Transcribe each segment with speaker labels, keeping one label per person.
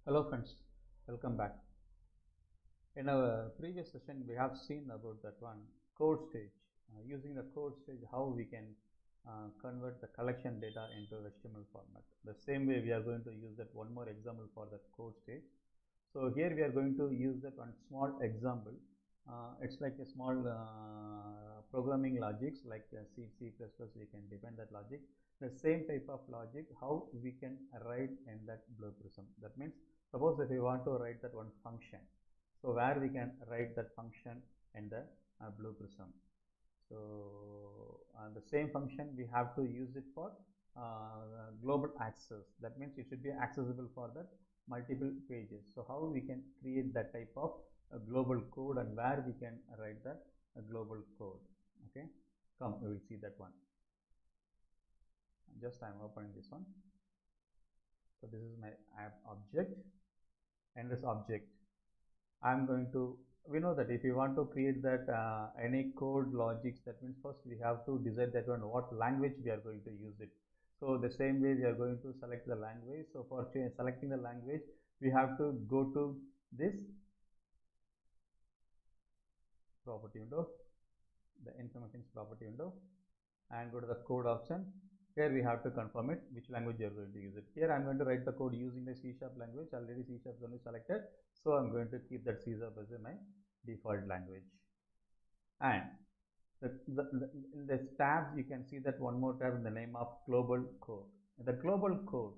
Speaker 1: Hello friends, welcome back. In our previous session, we have seen about that one code stage. Using the code stage, how we can convert the collection data into HTML format. The same way we are going to use that one more example for the code stage. So here we are going to use that one small example. It's like a small programming logics like C, C++, we can define that logic. The same type of logic, how we can write in that Blue Prism. That means, suppose if we want to write that one function, so where we can write that function in the Blue Prism. So the same function we have to use it for global access. That means it should be accessible for that multiple pages. So how we can create that type of global code and where we can write that global code. Okay, come, we will see that one. Just I am opening this one. So this is my app object, and this object I am going to, we know that if you want to create that any code logics, that means first we have to decide that one what language we are going to use it. So the same way we are going to select the language. So for selecting the language, we have to go to this property window, the information property window, and go to the code option. Here we have to confirm it, which language you are going to use it. Here I am going to write the code using the C# language. Already C# is only selected, so I am going to keep that C# as my default language. And in this tab you can see that one more tab in the name of global code. In the global code,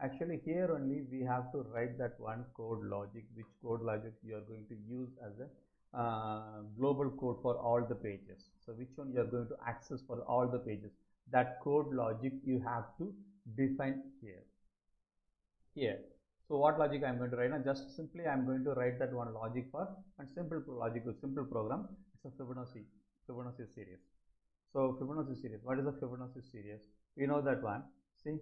Speaker 1: actually here only we have to write that one code logic, which code logic you are going to use as a global code for all the pages. So which one you are going to access for all the pages, that code logic you have to define here. So what logic I am going to write now? Just simply I am going to write that one logic for a simple logic, simple program. It's a Fibonacci series. So Fibonacci series, what is the Fibonacci series? We know that one. See,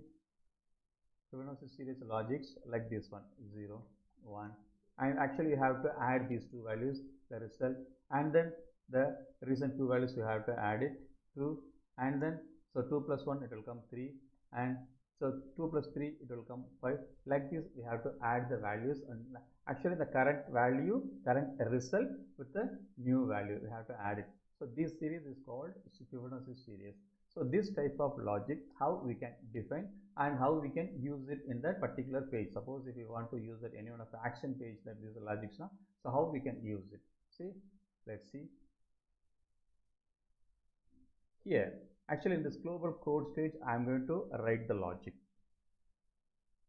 Speaker 1: Fibonacci series logics like this one, 0, 1, and actually you have to add these two values, the result, and then the recent two values you have to add it, 2, and then so 2 plus 1 it will come 3, and so 2 plus 3 it will come 5. Like this we have to add the values, and actually the current value, current result with the new value we have to add it. So this series is called Fibonacci series. So this type of logic, how we can define and how we can use it in that particular page. Suppose if you want to use it any one of the action page, that is the logics now. So how we can use it? See, let's see. Here, actually in this global code stage, I am going to write the logic.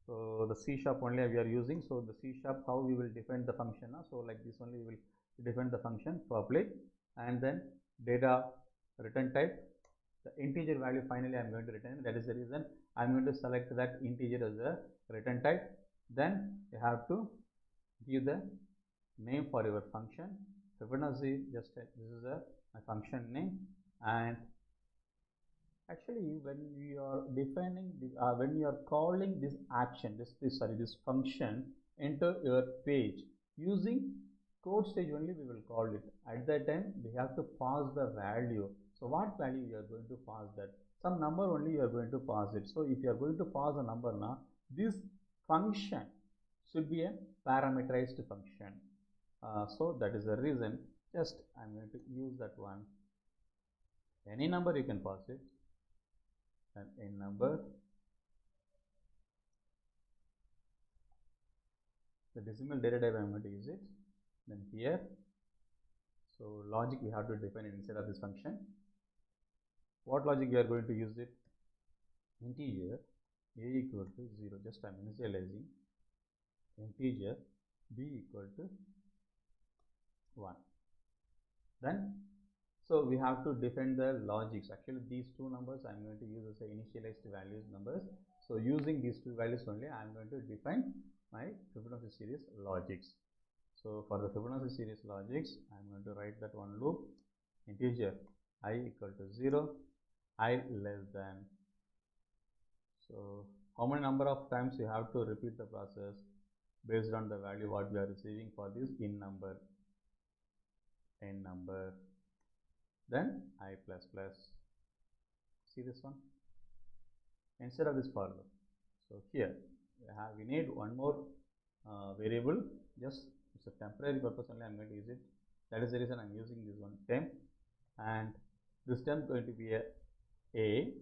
Speaker 1: So the C# only we are using. So the C#, how we will define the function now? So like this only we will define the function public, and then data return type. The integer value finally I am going to return. That is the reason I am going to select that integer as a return type. Then you have to give the name for your function. Fibonacci, just this is a function name. And actually when you are defining this, when you are calling this action, this function into your page using code stage only, we will call it. At that time we have to pass the value. So what value you are going to pass? That some number only you are going to pass it. So if you are going to pass a number now, this function should be a parameterized function. So that is the reason. Just I am going to use that one. Any number you can pass it, and a number, the decimal data type I am going to use it. Then here, so logic we have to define instead of this function. What logic we are going to use it? Integer a equal to 0. Just I am initializing integer b equal to 1. Then so we have to define the logics. Actually these two numbers I am going to use as a initialized values numbers. So using these two values only I am going to define my Fibonacci series logics. So for the Fibonacci series logics, I am going to write that one loop, integer I equal to 0, I less than. So how many number of times you have to repeat the process based on the value what we are receiving for this in number, then I plus plus. See this one? Instead of this for loop. So here we need one more variable, just it's a temporary purpose only I'm going to use it. That is the reason I'm using this one temp, and this temp going to be a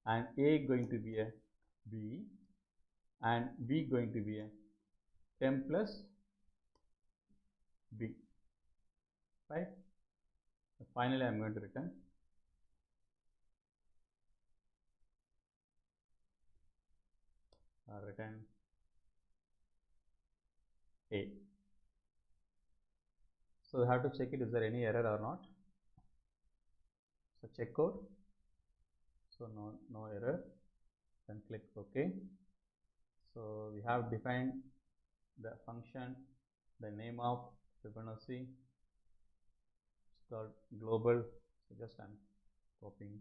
Speaker 1: and A going to be a B, and B going to be a temp plus B, right? So finally I'm going to return A. So we have to check it, is there any error or not. So check code, so no error, then click OK. So we have defined the function, the name of Fibonacci, it's called global. So just I'm copying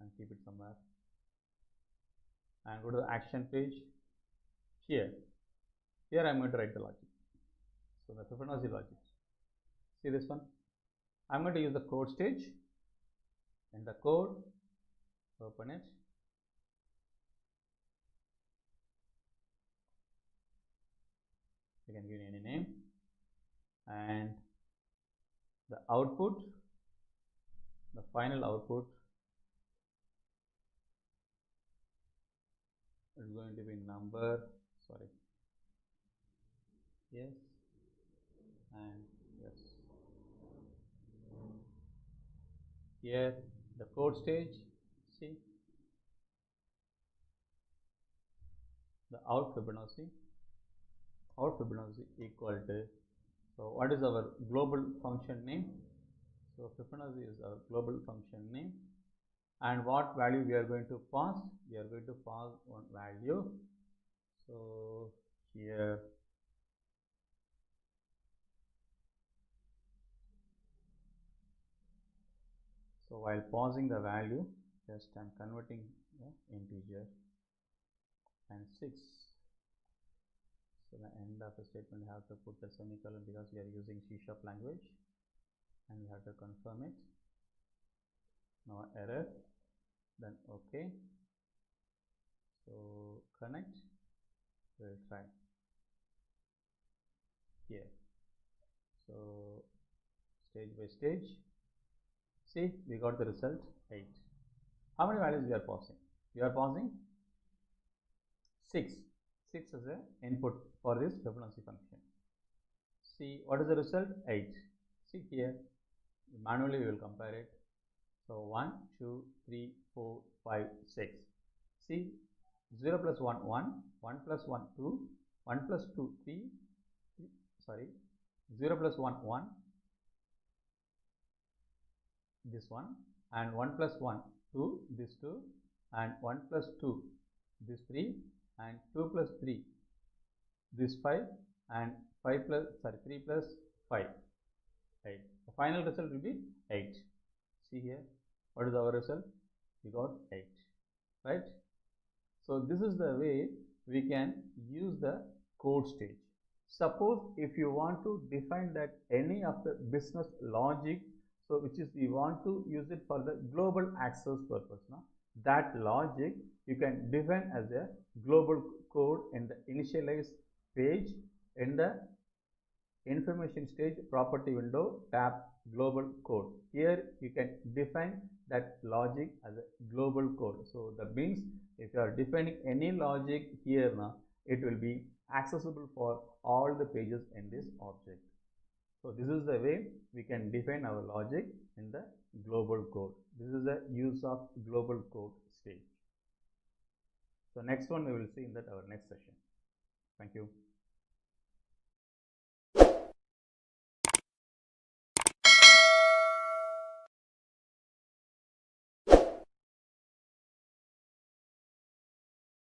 Speaker 1: and keep it somewhere, and go to the action page. Here I'm going to write the logic. So the Fibonacci logic, see this one, I'm going to use the code stage. In the code, open it, you can give any name, and the output, the final output is going to be number, sorry, yes and yes. Here the code stage, see the out Fibonacci equal to, so what is our global function name? So Fibonacci is our global function name, and what value we are going to pass? We are going to pass one value. So here so while passing the value, just I'm converting the integer, and 6. So the end of the statement, you have to put the semicolon because we are using C# language, and we have to confirm it. No error, then OK. So connect, we'll try here. So stage by stage, see we got the result 8. How many values we are passing? We are passing 6 as a input for this Fibonacci function. See what is the result? 8. See here, manually we will compare it. So 1, 2, 3, 4, 5, 6. See 0 plus 1, 1, 1 plus 1, 2, 1 plus 2, 3, sorry, 0 plus 1, 1, this one, and 1 plus 1, 2, this 2, and 1 plus 2, this 3, and 2 plus 3, this 5, and 5 plus, sorry, 3 plus 5, 8. The final result will be 8. See here, what is our result? We got 8, right? So this is the way we can use the code stage. Suppose if you want to define that any of the business logic, so which is we want to use it for the global access purpose, now that logic you can define as a global code in the initialize page, in the information stage property window tab global code. Here you can define that logic as a global code. So that means if you are defining any logic here now, it will be accessible for all the pages in this object. So this is the way we can define our logic in the global code. This is the use of global code stage. So next one we will see in that our next session. Thank you.